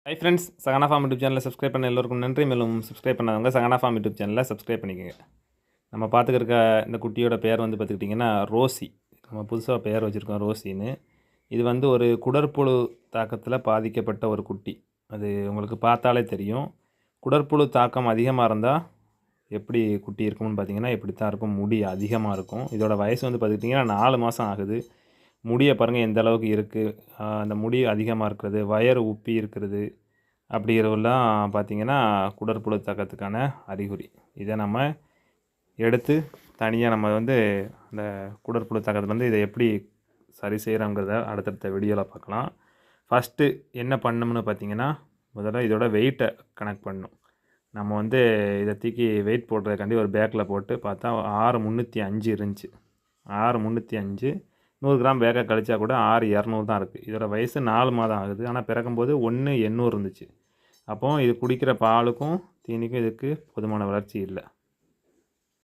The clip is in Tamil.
Hi friends, Sahana form YouTube சேனலில் சப்ஸ்கிரைப் பண்ண எல்லோருக்கும் நன்றி. மேலும் சப்ஸ்கிரைப் பண்ணாதவங்க சகனா ஃபார்ம் யூடியூப் சேனலில் சப்ஸ்கிரைப் பண்ணிக்கோங்க. நம்ம பார்த்துக்கிருக்க இந்த குட்டியோட பேர் வந்து பார்த்துக்கிட்டிங்கன்னா ரோசி. நம்ம புதுசாக பெயர் வச்சுருக்கோம் ரோசின்னு. இது வந்து ஒரு குடற்புழு தாக்கத்தில் பாதிக்கப்பட்ட ஒரு குட்டி. அது உங்களுக்கு பார்த்தாலே தெரியும். குடற்புழு தாக்கம் அதிகமாக இருந்தால் எப்படி குட்டி இருக்கும்னு பார்த்தீங்கன்னா இப்படி தான் இருக்கும். முடி அதிகமாக இருக்கும். இதோட வயசு வந்து பார்த்துக்கிட்டிங்கன்னா 4 மாதம் ஆகுது. முடியை பாருங்கள் எந்த அளவுக்கு இருக்குது. அந்த முடி அதிகமாக இருக்கிறது, வயறு உப்பி இருக்கிறது, அப்படிங்கிறதெல்லாம் பார்த்திங்கன்னா குடற்புழு தாக்கத்துக்கான அறிகுறி. இதை நம்ம எடுத்து தனியாக நம்ம வந்து இந்த குடற்புழு தாக்கத்தை வந்து இதை எப்படி சரி செய்கிறோங்கிறத அடுத்தடுத்த வீடியோவில் பார்க்கலாம். ஃபஸ்ட்டு என்ன பண்ணணும்னு பார்த்திங்கன்னா, முதல்ல இதோட வெயிட்டை கனெக்ட் பண்ணணும். நம்ம வந்து இதை தூக்கி வெயிட் போடுறதுக்காண்டி ஒரு பேக்கில் போட்டு பார்த்தா 6305 இருந்துச்சு. 6305 100 கிராம் பேக்கை கழிச்சா கூட 6200 தான் இருக்குது. இதோட வயசு 4 மாதம் ஆகுது. ஆனால் பிறக்கும்போது 1800 இருந்துச்சு. அப்போது இது குடிக்கிற பாலுக்கும் தீனிக்கும் இதுக்கு போதுமான வளர்ச்சி இல்லை.